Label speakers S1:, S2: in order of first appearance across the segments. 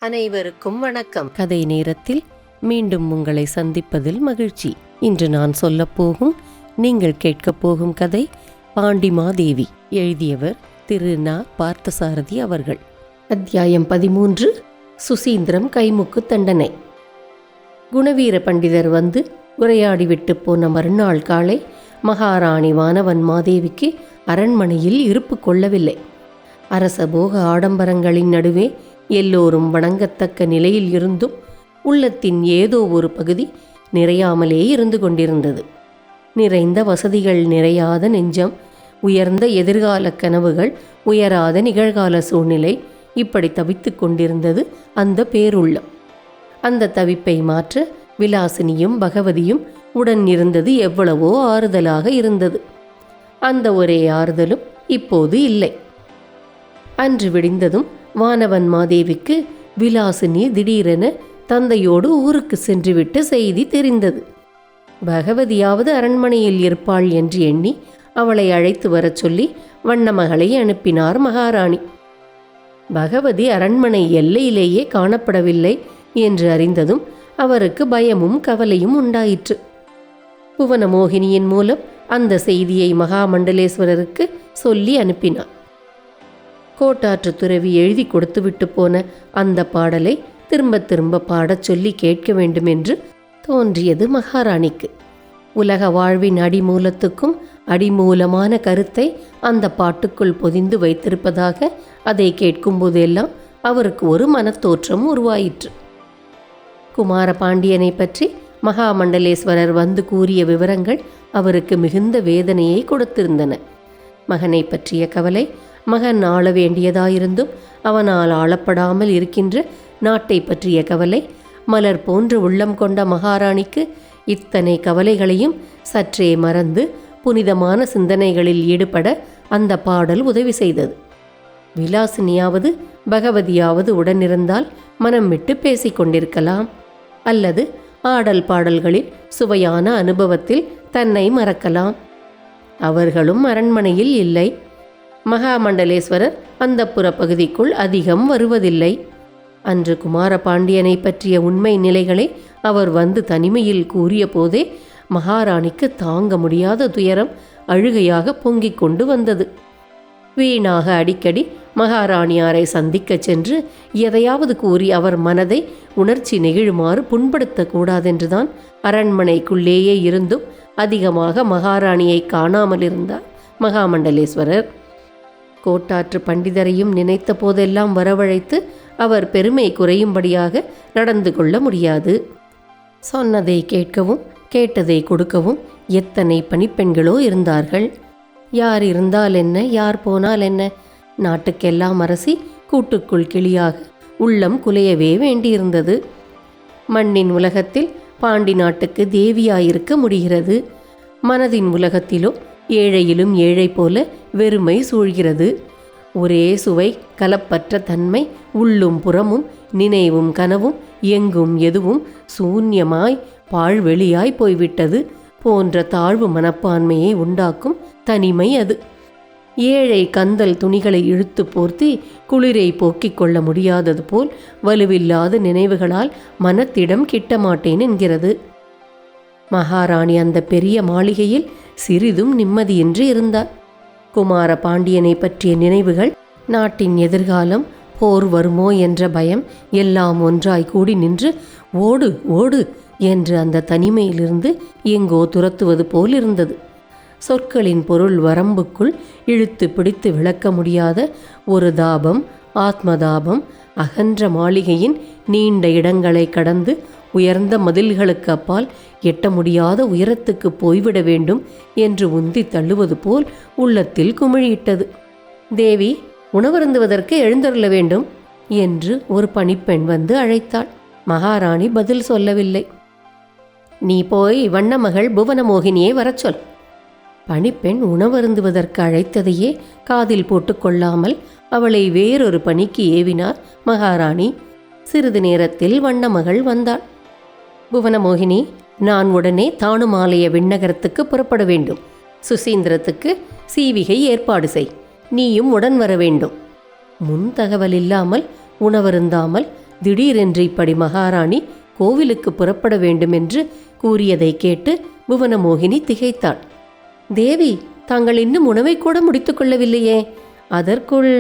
S1: அனைவருக்கும் வணக்கம். கதை நேரத்தில் மீண்டும் உங்களை சந்திப்பதில் மகிழ்ச்சி. இன்று நான் சொல்லப்போகும் நீங்கள் கேட்கப் போகும் கதை பாண்டிமாதேவி. எழுதியவர் திரு ந. பார்த்தசாரதி அவர்கள். அத்தியாயம் 13. சுசீந்திரம் கைமுக்கு தண்டனை. குணவீர பண்டிதர் வந்து உரையாடிவிட்டு போன மறுநாள் காலை மகாராணி வானவன் மாதேவிக்கு அரண்மனையில் இருப்பு கொள்ளவில்லை. அரச போக ஆடம்பரங்களின் நடுவே எல்லோரும் வணங்கத்தக்க நிலையில் இருந்தும் உள்ளத்தின் ஏதோ ஒரு பகுதி நிறையாமலே இருந்து கொண்டிருந்தது. நிறைந்த வசதிகள் நிறையாத நெஞ்சம், உயர்ந்த எதிர்கால கனவுகள், உயராத நிகழ்கால சூழ்நிலை, இப்படி தவித்து கொண்டிருந்தது அந்த பேருள்ளம். அந்த தவிப்பை மாற்ற விலாசினியும் பகவதியும் உடன் இருந்தது எவ்வளவோ ஆறுதலாக இருந்தது. அந்த ஒரே ஆறுதலும் இப்போது இல்லை. அன்று விடிந்ததும் வானவன் மாதேவிக்கு விலாசினி திடீரென தந்தையோடு ஊருக்கு சென்றுவிட்ட செய்தி தெரிந்தது. பகவதியாவது அரண்மனையில் இருப்பாள் என்று எண்ணி அவளை அழைத்து வரச் சொல்லி வண்ணமகளை அனுப்பினார் மகாராணி. பகவதி அரண்மனை எல்லையிலேயே காணப்படவில்லை என்று அறிந்ததும் அவருக்கு பயமும் கவலையும் உண்டாயிற்று. புவனமோகினியின் மூலம் அந்த செய்தியை மகாமண்டலேஸ்வரருக்கு சொல்லி அனுப்பினார். கோட்டாற்று துறவி எழுதி கொடுத்துவிட்டு போன அந்த பாடலை திரும்ப திரும்ப பாடச் சொல்லி கேட்க வேண்டும் என்று தோன்றியது மகாராணிக்கு. உலக வாழ்வின் அடிமூலத்துக்கும் அடிமூலமான கருத்தை அந்த பாட்டுக்குள் பொதிந்து வைத்திருப்பதாக அதை கேட்கும்போதெல்லாம் அவருக்கு ஒரு மனத்தோற்றம் உருவாயிற்று. குமார பாண்டியனை பற்றி மகாமண்டலேஸ்வரர் வந்து கூறிய விவரங்கள் அவருக்கு மிகுந்த வேதனையை கொடுத்திருந்தன. மகனை பற்றிய கவலை, மகன் ஆள வேண்டியதாயிருந்தும் அவனால் ஆளப்படாமல் இருக்கின்ற நாட்டை பற்றிய கவலை, மலர் போன்ற உள்ளம் கொண்ட மகாராணிக்கு இத்தனை கவலைகளையும் சற்றே மறந்து புனிதமான சிந்தனைகளில் ஈடுபட அந்த பாடல் உதவி செய்தது. விலாசினியாவது பகவதியாவது உடனிருந்தால் மனம் விட்டு பேசிக்கொண்டிருக்கலாம், அல்லது ஆடல் பாடல்களில் சுவையான அனுபவத்தில் தன்னை மறக்கலாம். அவர்களும் அரண்மனையில் இல்லை. மகாமண்டலேஸ்வரர் அந்த புறப்பகுதிக்குள் அதிகம் வருவதில்லை. அன்று குமார பாண்டியனை பற்றிய உண்மை நிலைகளை அவர் வந்து தனிமையில் கூறிய போதே மகாராணிக்கு தாங்க முடியாத துயரம் அழுகையாக பொங்கிக் கொண்டு வந்தது. வீணாக அடிக்கடி மகாராணியாரை சந்திக்கச் சென்று எதையாவது கூறி அவர் மனதை உணர்ச்சி நெகிழுமாறு புண்படுத்தக்கூடாதென்றுதான் அரண்மனைக்குள்ளேயே இருந்தும் அதிகமாக மகாராணியை காணாமல் இருந்தார் மகாமண்டலேஸ்வரர். கோட்டாற்று பண்டிதரையும் நினைத்த போதெல்லாம் வரவழைத்து அவர் பெருமை குறையும்படியாக நடந்து கொள்ள முடியாது. சொன்னதை கேட்கவும் கேட்டதை கொடுக்கவும் எத்தனை பணிப்பெண்களோ இருந்தார்கள். யார் இருந்தால் என்ன, யார் போனால் என்ன, நாட்டுக்கெல்லாம் அரசி கூட்டுக்குள் கிளியாக உள்ளம் குலையவே வேண்டியிருந்தது. மண்ணின் உலகத்தில் பாண்டி நாட்டுக்கு தேவியாயிருக்க முடிகிறது. மனதின் உலகத்திலோ ஏழையிலும் ஏழை போல வெறுமை சூழ்கிறது. ஒரே சுவை, கலப்பற்ற தன்மை, உள்ளும் புறமும் நினைவும் கனவும் எங்கும் எதுவும் சூன்யமாய் பாழ்வெளியாய் போய்விட்டது போன்ற தாழ்வு மனப்பான்மையை உண்டாக்கும் தனிமை அது. ஏழை கந்தல் துணிகளை இழுத்து போர்த்தி குளிரை போக்கிக் கொள்ள முடியாதது போல் வலுவில்லாத நினைவுகளால் மனத்திடம் கிட்டமாட்டேன் என்கிறது. மகாராணி அந்த பெரிய மாளிகையில் சிறிதும் நிம்மதியின்றி இருந்தார். குமார பாண்டியனை பற்றிய நினைவுகள், நாட்டின் எதிர்காலம், போர் வருமோ என்ற பயம் எல்லாம் ஒன்றாய் கூடி நின்று ஓடு ஓடு என்று அந்த தனிமையிலிருந்து எங்கோ துரத்துவது போல் இருந்தது. சொற்களின் பொருள் வரம்புக்குள் இழுத்து பிடித்து விளக்க முடியாத ஒரு தாபம், ஆத்மதாபம், அகன்ற மாளிகையின் நீண்ட இடங்களை கடந்து உயர்ந்த மதில்களுக்கு அப்பால் எட்ட முடியாத உயரத்துக்கு போய்விட வேண்டும் என்று உந்தி தள்ளுவது போல் உள்ளத்தில் குமிழியிட்டது. தேவி, உணவருந்துவதற்கு எழுந்தருள வேண்டும் என்று ஒரு பணிப்பெண் வந்து அழைத்தாள். மகாராணி பதில் சொல்லவில்லை. நீ போய் வண்ணமகள் புவனமோகினியை வரச் சொல். பணிப்பெண் உணவருந்துவதற்கு அழைத்ததையே காதில் போட்டுக்கொள்ளாமல் அவளை வேறொரு பணிக்கு ஏவினார் மகாராணி. சிறிது நேரத்தில் வண்ணமகள் வந்தாள். புவனமோகினி, நான் உடனே தானுமாலய விண்ணகரத்துக்கு புறப்பட வேண்டும். சுசீந்திரத்துக்கு சீவிகை ஏற்பாடு செய். நீயும் உடன் வர வேண்டும். முன் தகவல் இல்லாமல் உணவருந்தாமல் திடீரென்று இப்படி மகாராணி கோவிலுக்கு புறப்பட வேண்டும் என்று கூறியதை கேட்டு புவனமோகினி திகைத்தாள். தேவி, தாங்கள் இன்னும் உணவை கூட முடித்துக் கொள்ளவில்லையே, அதற்குள்?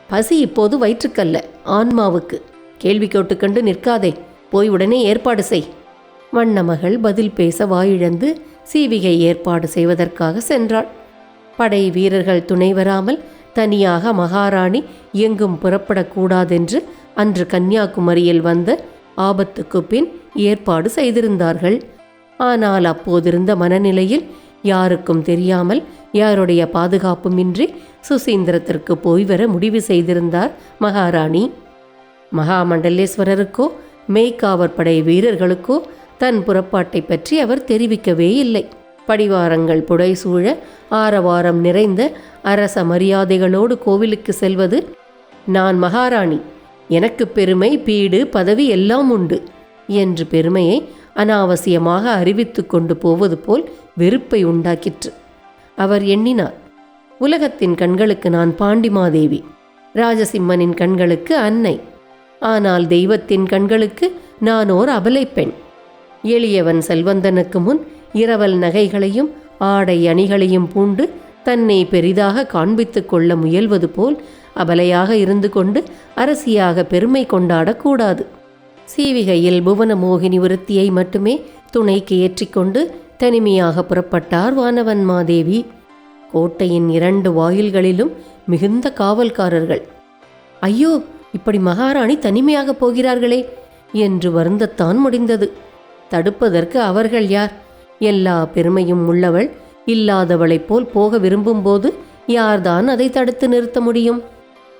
S1: பசி இப்போது வயிற்றுக்கல்ல, ஆன்மாவுக்கு. கேள்வி கேட்டுக்கொண்டு நிற்காதே, போய் உடனே ஏற்பாடு செய். வண்ணமகள் பதில் பேச வாயிழந்து சீவிகை ஏற்பாடு செய்வதற்காக சென்றாள். படை வீரர்கள் துணை வராமல் தனியாக மகாராணி எங்கும் புறப்படக்கூடாதென்று அன்று கன்னியாகுமரியில் வந்த ஆபத்துக்கு பின் ஏற்பாடு செய்திருந்தார்கள். ஆனால் அப்போதிருந்த மனநிலையில் யாருக்கும் தெரியாமல், யாருடைய பாதுகாப்புமின்றி சுசீந்திரத்திற்கு போய் வர முடிவு செய்திருந்தார் மகாராணி. மகாமண்டலேஸ்வரருக்கோ மெய்க்காவற் படை வீரர்களுக்கோ தன் புறப்பாட்டை பற்றி அவர் தெரிவிக்கவே இல்லை. படிவாரங்கள் புடைசூழ ஆரவாரம் நிறைந்த அரச மரியாதைகளோடு கோவிலுக்கு செல்வது, நான் மகாராணி, எனக்கு பெருமை, பீடு, பதவி எல்லாம் உண்டு என்று பெருமையை அனாவசியமாக அறிவித்து கொண்டு போவது போல் வெறுப்பை உண்டாக்கிற்று. அவர் எண்ணினார், உலகத்தின் கண்களுக்கு நான் பாண்டிமாதேவி, ராஜசிம்மனின் கண்களுக்கு அன்னை. ஆனால் தெய்வத்தின் கண்களுக்கு நான் ஓர் அபலை பெண். எளியவன் செல்வந்தனுக்கு முன் இரவல் நகைகளையும் ஆடை அணிகளையும் பூண்டு தன்னை பெரிதாக காண்பித்து கொள்ள முயல்வது போல் அபலையாக இருந்து கொண்டு அரசியாக பெருமை கொண்டாடக்கூடாது. சீவிகையில் புவனமோகினி ஒருத்தியை மட்டுமே துணைக்கு ஏற்றிக்கொண்டு தனிமையாக புறப்பட்டார் வானவன்மாதேவி. கோட்டையின் 2 வாயில்களிலும் மிகுந்த காவல்காரர்கள். ஐயோ, இப்படி மகாராணி தனிமையாக போகிறார்களே என்று வருந்தத்தான் முடிந்தது. தடுப்பதற்கு அவர்கள் யார்? எல்லா பெருமையும் உள்ளவள் இல்லாதவளைப் போல் போக விரும்பும்போது யார்தான் அதை தடுத்து நிறுத்த முடியும்?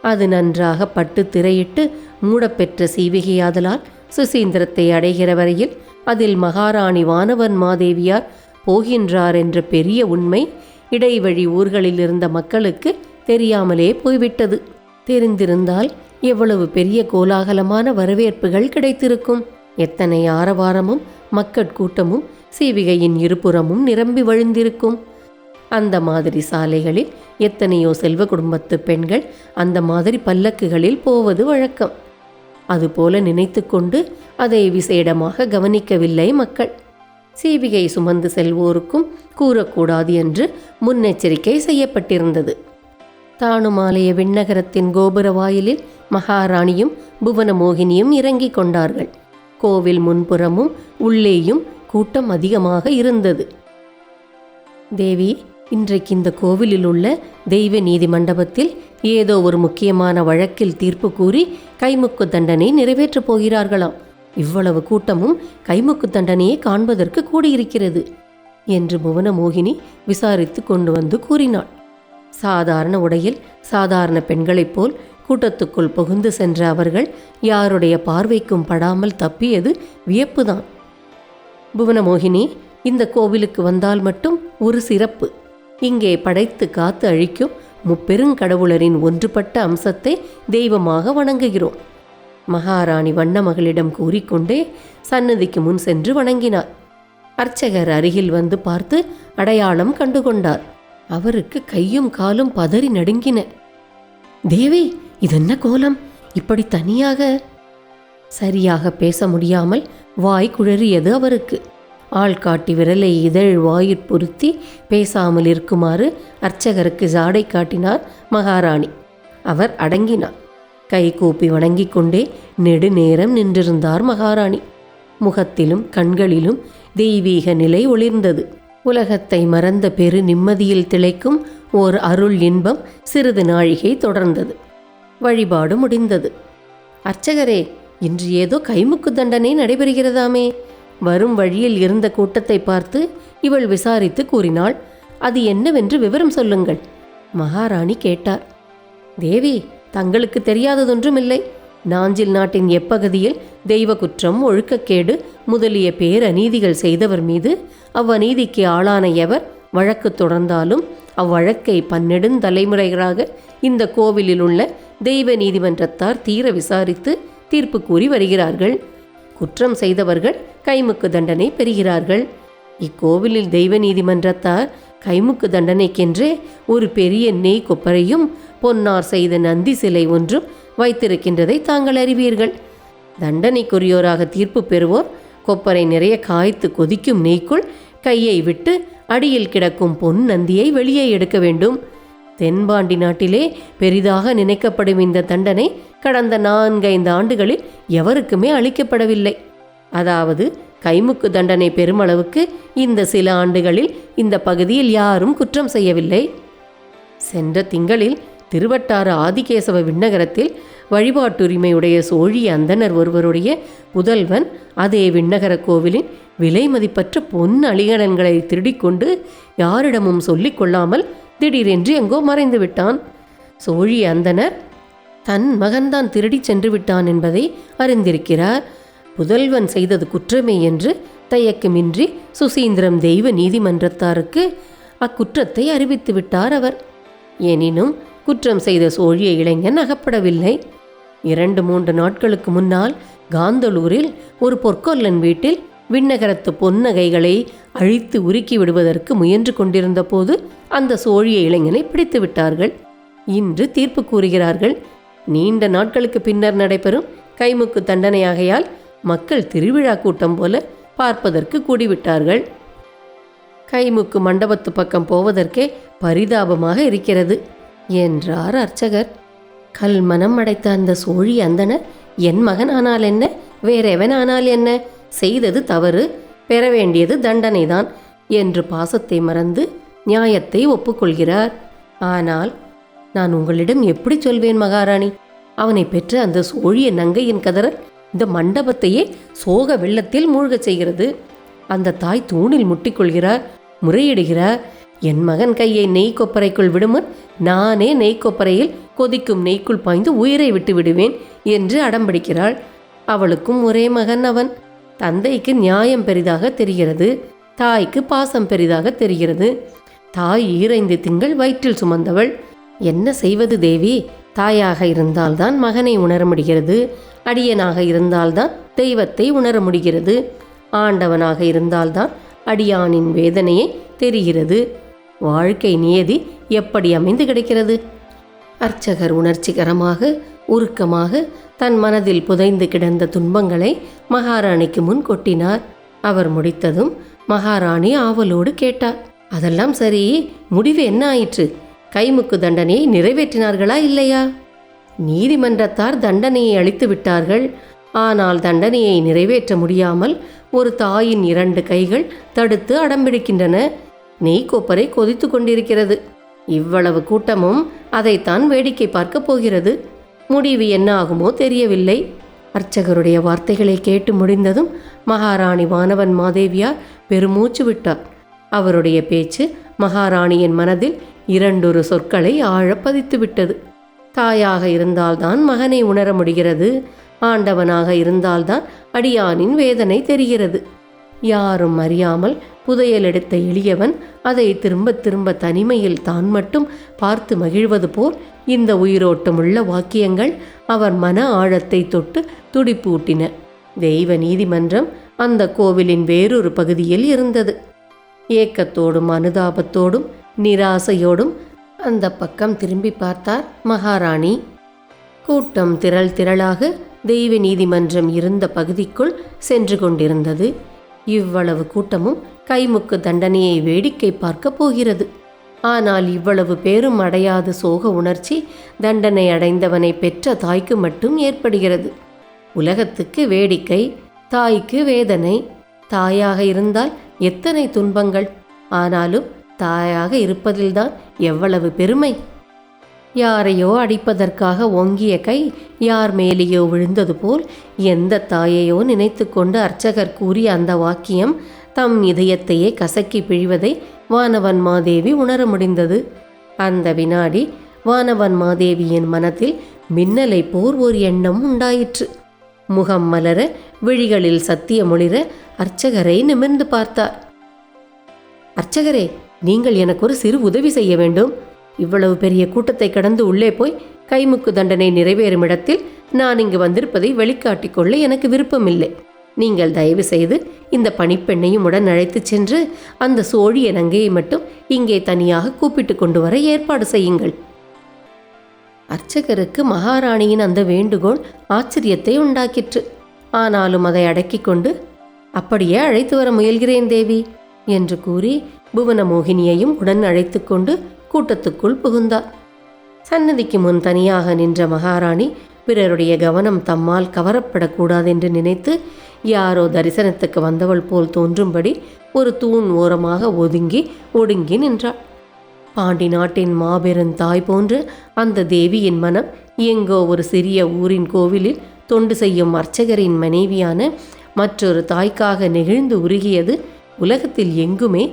S1: அது நன்றாக பட்டு திரையிட்டு மூடப்பெற்ற சீவிகையாதலால் சுசீந்திரத்தை அடைகிற வரையில் அதில் மகாராணி வானவன்மாதேவியார் போகின்றார் என்ற பெரிய உண்மை இடைவழி ஊர்களில் இருந்த மக்களுக்கு தெரியாமலே போய்விட்டது. தெரிந்திருந்தால் எவ்வளவு பெரிய கோலாகலமான வரவேற்புகள் கிடைத்திருக்கும்! எத்தனை ஆரவாரமும் மக்கட்கூட்டமும் சீவிகையின் இருபுறமும் நிரம்பி வழிந்திருக்கும்! அந்த மாதிரி சாலைகளில் எத்தனையோ செல்வ குடும்பத்து பெண்கள் அந்த மாதிரி பல்லக்குகளில் போவது வழக்கம். அதுபோல நினைத்து கொண்டு அதை விசேடமாக கவனிக்கவில்லை மக்கள். சீவிகை சுமந்து செல்வோருக்கும் கூறக்கூடாது என்று முன்னெச்சரிக்கை செய்யப்பட்டிருந்தது. தானுமாலய விண்ணகரத்தின் கோபுர வாயிலில் மகாராணியும் புவனமோகினியும் இறங்கிக் கொண்டார்கள். கோவில் முன்புறமும் உள்ளேயும் கூட்டம் அதிகமாக இருந்தது. தேவி, இன்றைக்கு இந்த கோவிலில் உள்ள தெய்வ நீதி மண்டபத்தில் ஏதோ ஒரு முக்கியமான வழக்கில் தீர்ப்பு கூறி கைமுக்கு தண்டனை நிறைவேற்றப் போகிறார்களாம். இவ்வளவு கூட்டமும் கைமுக்கு தண்டனையை காண்பதற்கு கூடியிருக்கிறது என்று புவனமோகினி விசாரித்து கொண்டு வந்து கூறினாள். சாதாரண உடையில் சாதாரண பெண்களைப் போல் கூட்டத்துக்குள் புகுந்து சென்ற அவர்கள் யாருடைய பார்வைக்கும் படாமல் தப்பியது வியப்புதான். புவனமோகினி, இந்த கோவிலுக்கு வந்தால் மட்டும் ஒரு சிறப்பு. இங்கே படைத்து காத்து அழிக்கும் முப்பெருங்கடவுளரின் ஒன்றுபட்ட அம்சத்தை தெய்வமாக வணங்குகிறோம். மகாராணி வண்ணமகளிடம் கூறிக்கொண்டே சன்னதிக்கு முன் சென்று வணங்கினார். அர்ச்சகர் அருகில் வந்து பார்த்து அடையாளம் கண்டுகொண்டார். அவருக்கு கையும் காலும் பதறி நடுங்கின. தேவி, இதென்ன கோலம்? இப்படி தனியாக? சரியாக பேச முடியாமல் வாய் குழறியது அவருக்கு. ஆள்காட்டி விரலை இதழ் வாயிற் பொருத்தி பேசாமல் இருக்குமாறு அர்ச்சகருக்கு ஜாடை காட்டினார் மகாராணி. அவர் அடங்கினார். கை கூப்பி வணங்கிக் கொண்டே நெடுநேரம் நின்றிருந்தார் மகாராணி. முகத்திலும் கண்களிலும் தெய்வீக நிலை ஒளிர்ந்தது. உலகத்தை மறந்த பெரு நிம்மதியில் திளைக்கும் ஓர் அருள் இன்பம் சிறிது நாழிகை தொடர்ந்தது. வழிபாடு முடிந்தது. அர்ச்சகரே, இன்று ஏதோ கைமுக்கு தண்டனை நடைபெறுகிறதாமே? வரும் வழியில் இருந்த கூட்டத்தை பார்த்து இவள் விசாரித்து கூறினாள். அது என்னவென்று விவரம் சொல்லுங்கள் மகாராணி கேட்டார். தேவி, தங்களுக்கு தெரியாததொன்றுமில்லை. நாஞ்சில் நாட்டின் எப்பகுதியில் தெய்வ குற்றம், ஒழுக்கக்கேடு முதலிய பேரநீதிகள் செய்தவர் மீது அவ்வநீதிக்கு ஆளான எவர் வழக்கு தொடர்ந்தாலும் அவ்வழக்கை 12 தலைமுறைகளாக இந்த கோவிலில் உள்ள தெய்வ நீதிமன்றத்தார் தீர விசாரித்து தீர்ப்பு கூறி வருகிறார்கள். குற்றம் செய்தவர்கள் கைமுக்கு தண்டனை பெறுகிறார்கள். இக்கோவிலில் தெய்வ நீதிமன்றத்தார் கைமுக்கு தண்டனைக்கென்றே ஒரு பெரிய நெய் கொப்பரையும் பொன்னார் செய்த நந்தி சிலை ஒன்றும் வைத்திருக்கின்றதை தாங்கள் அறிவீர்கள். தண்டனைக்குரியோராக தீர்ப்பு பெறுவோர் கொப்பரை நிறைய காய்த்து கொதிக்கும் நெய்க்குள் கையை விட்டு அடியில் கிடக்கும் பொன் நந்தியை வெளியே எடுக்க வேண்டும். தென்பாண்டி நாட்டிலே பெரிதாக நினைக்கப்படும் இந்த தண்டனை கடந்த 4-5 ஆண்டுகளில் எவருக்குமே அளிக்கப்படவில்லை. அதாவது கைமுக்கு தண்டனை பெருமளவுக்கு இந்த சில ஆண்டுகளில் இந்த பகுதியில் யாரும் குற்றம் செய்யவில்லை. சென்ற திங்களில் திருவட்டார ஆதிகேசவ விண்ணகரத்தில் வழிபாட்டுரிமையுடைய சோழிய அந்தனர் ஒருவருடைய புதல்வன் அதே விண்ணகர கோவிலின் விலை மதிப்பற்ற பொன் அழிகலன்களை திருடிக்கொண்டு யாரிடமும் சொல்லிக் கொள்ளாமல் திடீரென்று எங்கோ மறைந்து விட்டான். சோழிய அந்தனர் தன் மகன்தான் திருடி சென்று விட்டான் என்பதை அறிந்திருக்கிறார். புதல்வன் செய்தது குற்றமே என்று தயக்கமின்றி சுசீந்திரம் தெய்வ நீதிமன்றத்தாருக்கு அக்குற்றத்தை அறிவித்து விட்டார் அவர். எனினும் குற்றம் செய்த சோழிய இளைஞன் அகப்படவில்லை. 2-3 நாட்களுக்கு முன்னால் காந்தலூரில் ஒரு பொற்கொல்லன் வீட்டில் விண்ணகரத்து பொன்னகைகளை அழித்து உருக்கி விடுவதற்கு முயன்று கொண்டிருந்த போது அந்த சோழிய இளைஞனை பிடித்து விட்டார்கள். இன்று தீர்ப்பு கூறுகிறார்கள். நீண்ட நாட்களுக்கு பின்னர் நடைபெறும் கைமுக்கு தண்டனையாகையால் மக்கள் திருவிழா கூட்டம் போல பார்ப்பதற்கு கூடிவிட்டார்கள். கைமுக்கு மண்டபத்து பக்கம் போவதற்கே பரிதாபமாக இருக்கிறது என்றார் அர்ச்சகர். கல்மனம் அடைத்த அந்த சோழி அந்தனர் என் மகன் ஆனால் என்ன, வேறெவன் ஆனால் என்ன, செய்தது தவறு, பெற வேண்டியது தண்டனைதான் என்று பாசத்தை மறந்து நியாயத்தை ஒப்புக்கொள்கிறார். ஆனால் நான் உங்களிடம் எப்படி சொல்வேன் மகாராணி? அவனை பெற்ற அந்த சோழிய நங்கையின் கதறல் இந்த மண்டபத்தையே சோக வெள்ளத்தில் மூழ்கச் செய்கிறது. அந்த தாய் தூணில் முட்டிக்கொள்கிறார், முறையிடுகிறார். என் மகன் கையை நெய் கொப்பரைக்குள் விடுமுன் நானே நெய் கொப்பரையில் கொதிக்கும் நெய்க்குள் பாய்ந்து உயிரை விட்டு விடுவேன் என்று அடம்பிடிக்கிறாள். அவளுக்கும் ஒரே மகன் அவன். தந்தைக்கு நியாயம் பெரிதாக தெரிகிறது, தாய்க்கு பாசம் பெரிதாக தெரிகிறது. தாய் 2 திங்கள் வயிற்றில் சுமந்தவள். என்ன செய்வது தேவி? தாயாக இருந்தால்தான் மகனை உணர முடிகிறது, அடியனாக இருந்தால்தான் தெய்வத்தை உணர முடிகிறது, ஆண்டவனாக இருந்தால்தான் அடியானின் வேதனையை தெரிகிறது. வாழ்க்கை நியதி எப்படி அமைந்து கிடைக்கிறது? அர்ச்சகர் உணர்ச்சிகரமாக உருக்கமாக தன் மனதில் புதைந்து கிடந்த துன்பங்களை மகாராணிக்கு முன் கொட்டினார். அவர் முடித்ததும் மகாராணி ஆவலோடு கேட்டார். அதெல்லாம் சரி, முடிவு என்ன ஆயிற்று? கைமுக்கு தண்டனையை நிறைவேற்றினார்களா இல்லையா? நீதிமன்றத்தார் தண்டனையை அளித்து விட்டார்கள். ஆனால் தண்டனையை நிறைவேற்ற முடியாமல் ஒரு தாயின் 2 கைகள் தடுத்து அடம்பிடிக்கின்றன. நெய்கோப்பரை கொதித்து கொண்டிருக்கிறது. இவ்வளவு கூட்டமும் அதைத்தான் வேடிக்கை பார்க்க போகிறது. முடிவு என்ன ஆகுமோ தெரியவில்லை. அர்ச்சகருடைய வார்த்தைகளை கேட்டு முடிந்ததும் மகாராணி வானவன் மாதேவியார் பெருமூச்சு விட்டார். அவருடைய பேச்சு மகாராணியின் மனதில் 2 சொற்களை ஆழ பதித்து விட்டது. தாயாக இருந்தால்தான் மகனை உணர முடிகிறது, ஆண்டவனாக இருந்தால்தான் அடியானின் வேதனை தெரிகிறது. யாரும் அறியாமல் புதையல் எடுத்த எளியவன் அதை திரும்ப திரும்ப தனிமையில் தான் மட்டும் பார்த்து மகிழ்வது போல் இந்த உயிரோட்டமுள்ள வாக்கியங்கள் அவர் மன ஆழத்தை தொட்டு துடிப்பூட்டின. தெய்வ நீதிமன்றம் அந்த கோவிலின் வேறொரு பகுதியில் இருந்தது. ஏக்கத்தோடும் அனுதாபத்தோடும் நிராசையோடும் அந்த பக்கம் திரும்பி பார்த்தார் மகாராணி. கூட்டம் திரள் திரளாக தெய்வ நீதிமன்றம் இருந்த பகுதிக்குள் சென்று கொண்டிருந்தது. இவ்வளவு கூட்டமும் கைமுக்கு தண்டனையை வேடிக்கை பார்க்க போகிறது. ஆனால் இவ்வளவு பேரும் அடையாத சோக உணர்ச்சி தண்டனை அடைந்தவனை பெற்ற தாய்க்கு மட்டும் ஏற்படுகிறது. உலகத்துக்கு வேடிக்கை, தாய்க்கு வேதனை. தாயாக இருந்தால் எத்தனை துன்பங்கள், ஆனாலும் தாயாக இருப்பதில்தான் எவ்வளவு பெருமை. யாரையோ அடிப்பதற்காக ஓங்கிய கை யார் மேலேயோ விழுந்தது போல் எந்த தாயையோ நினைத்து கொண்டு அர்ச்சகர் கூறிய அந்த வாக்கியம் தம் இதயத்தையே கசக்கி பிழிவதை வானவன் மாதேவி உணர முடிந்தது. அந்த வினாடி வானவன் மாதேவியின் மனத்தில் மின்னலை போர் ஒரு எண்ணம் உண்டாயிற்று. முகம் மலர, விழிகளில் சத்தியமொளிர அர்ச்சகரை நிமிர்ந்து பார்த்தார். அர்ச்சகரே, நீங்கள் எனக்கு ஒரு சிறு உதவி செய்ய வேண்டும். இவ்வளவு பெரிய கூட்டத்தை கடந்து உள்ளே போய் கைமுக்கு தண்டனை நிறைவேறும் இடத்தில் நான் இங்கு வந்திருப்பதை வெளிக்காட்டிக் கொள்ள எனக்கு விருப்பமில்லை. நீங்கள் தயவு செய்து இந்த பணிப்பெண்ணையும் உடன் அழைத்து சென்று அந்த சோழிய நங்கையை மட்டும் இங்கே தனியாக கூப்பிட்டு கொண்டு வர ஏற்பாடு செய்யுங்கள். அர்ச்சகருக்கு மகாராணியின் அந்த வேண்டுகோள் ஆச்சரியத்தை உண்டாக்கிற்று. ஆனாலும் அதை அடக்கிக் கொண்டு, அப்படியே அழைத்து வர முயல்கிறேன் தேவி என்று கூறி புவனமோகினியையும் உடன் அழைத்து கொண்டு கூட்டத்துக்குள் புகுந்தார். சன்னதிக்கு முன் தனியாக நின்ற மகாராணி பிறருடைய கவனம் தம்மால் கவரப்படக்கூடாதென்று நினைத்து யாரோ தரிசனத்துக்கு வந்தவள் போல் தோன்றும்படி ஒரு தூண் ஓரமாக ஒடுங்கி நின்றாள். பாண்டி நாட்டின் மாபெரும் தாய் போன்ற அந்த தேவியின் மனம் எங்கோ ஒரு சிறிய ஊரின் கோவிலில் தொண்டு செய்யும் அர்ச்சகரின் மனைவியான மற்றொரு தாய்க்காக நெகிழ்ந்து உருகியது. உலகத்தில் எங்குமே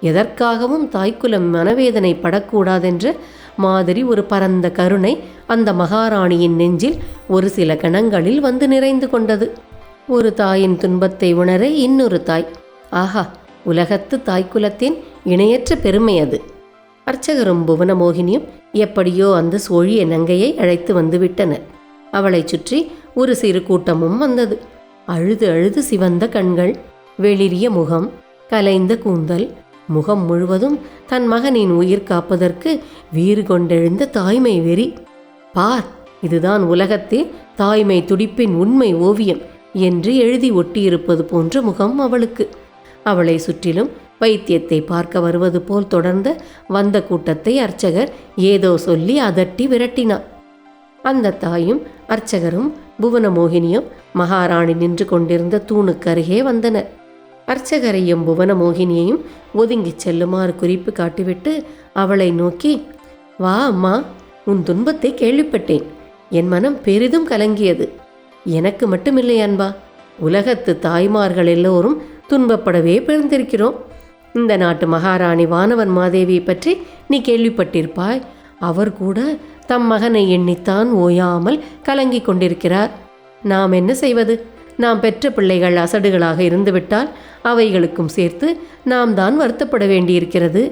S1: எதற்காகவும் தாய்க்குலம் மனவேதனை படக்கூடாதென்ற மாதிரி ஒரு பரந்த கருணை அந்த மகாராணியின் நெஞ்சில் ஒரு சில கணங்களில் வந்து நிறைந்து கொண்டது. ஒரு தாயின் துன்பத்தை உணர இன்னொரு தாய். ஆஹா, உலகத்து தாய்க்குலத்தின் இணையற்ற பெருமை அது. அர்ச்சகரும் புவனமோகினியும் எப்படியோ அந்த சோழிய நங்கையை அழைத்து வந்து விட்டனர். அவளை சுற்றி ஒரு சிறு கூட்டமும் வந்தது. அழுது அழுது சிவந்த கண்கள், வெளிரிய முகம், கலைந்த கூந்தல், முகம் முழுவதும் தன் மகனின் உயிர் காப்பதற்கு வீறு கொண்டெழுந்த தாய்மை வெறி. பார், இதுதான் உலகத்தில் தாய்மை துடிப்பின் உண்மை ஓவியம் என்று எழுதி ஒட்டியிருப்பது போன்ற முகம் அவளுக்கு. அவளை சுற்றிலும் வைத்தியத்தை பார்க்க வருவது போல் தொடர்ந்த வந்த கூட்டத்தை அர்ச்சகர் ஏதோ சொல்லி அதட்டி விரட்டினார். அந்த தாயும் அர்ச்சகரும் புவனமோகினியும் மகாராணி நின்று கொண்டிருந்த தூணுக்கு அருகே வந்தனர். அர்ச்சகரையும் புவனமோகினியையும் ஒதுங்கிச் செல்லுமாறு குறிப்பு காட்டிவிட்டு அவளை நோக்கி, வா அம்மா, உன் துன்பத்தை கேள்விப்பட்டேன். என் மனம் பெரிதும் கலங்கியது. எனக்கு மட்டுமில்லை அன்பா, உலகத்து தாய்மார்கள் எல்லோரும் துன்பப்படவே பிறந்திருக்கிறோம். இந்த நாட்டு மகாராணி வானவன் மாதேவியை பற்றி நீ கேள்விப்பட்டிருப்பாய். அவர் கூட தம் மகனை எண்ணித்தான் ஓயாமல் கலங்கி கொண்டிருக்கிறார். நாம் என்ன செய்வது? நாம் பெற்ற பிள்ளைகள் அசடுகளாக இருந்துவிட்டால் அவைகளுக்கும் சேர்த்து நாம் தான் வருத்தப்பட வேண்டியிருக்கிறது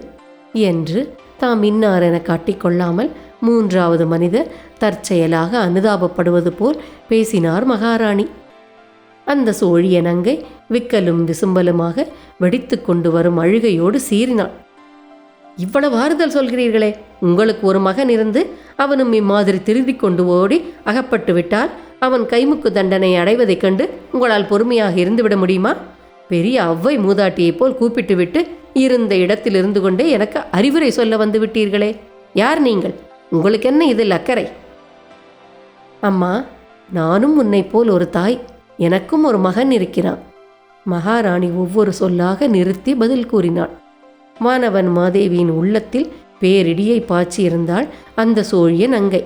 S1: என்று தாம் இன்னார் என காட்டிக்கொள்ளாமல் மூன்றாவது மனிதர் தற்செயலாக அனுதாபப்படுவது போல் பேசினார் மகாராணி. அந்த சோழிய நங்கை விக்கலும் விசும்பலுமாக வெடித்து கொண்டு வரும் அழுகையோடு சீறினாள். இவ்வளவு ஆறுதல் சொல்கிறீர்களே, உங்களுக்கு ஒரு மகன் இருந்து அவனும் இம்மாதிரி திருடி கொண்டு ஓடி அகப்பட்டு விட்டால் அவன் கைமுக்கு தண்டனை அடைவதைக் கண்டு உங்களால் பொறுமையாக இருந்துவிட முடியுமா? பெரிய அவ்வை மூதாட்டியைப் போல் கூப்பிட்டு விட்டு இருந்த இடத்தில் இருந்து கொண்டே எனக்கு அறிவுரை சொல்ல வந்து விட்டீர்களே. யார் நீங்கள்? உங்களுக்கு என்ன இதில் அக்கறை? அம்மா, நானும் உன்னை போல் ஒரு தாய். எனக்கும் ஒரு மகன் இருக்கிறான். மகாராணி ஒவ்வொரு சொல்லாக நிறுத்தி பதில் கூறினாள். வானவன் மாதேவியின் உள்ளத்தில் பேரிடியை பாய்ச்சியிருந்தாள் அந்த சோழிய நங்கை.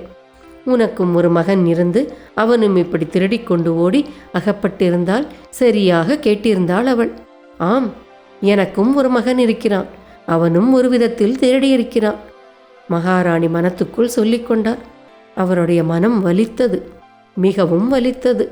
S1: உனக்கும் ஒரு மகன் இருந்து அவனும் இப்படி திருடிக்கொண்டு ஓடி அகப்பட்டிருந்தால் சரியாக கேட்டிருந்தாள் அவள். ஆம், எனக்கும் ஒரு மகன் இருக்கிறான். அவனும் ஒரு விதத்தில் திருடியிருக்கிறான். மகாராணி மனத்துக்குள் சொல்லிக்கொண்டார். அவருடைய மனம் வலித்தது, மிகவும் வலித்தது.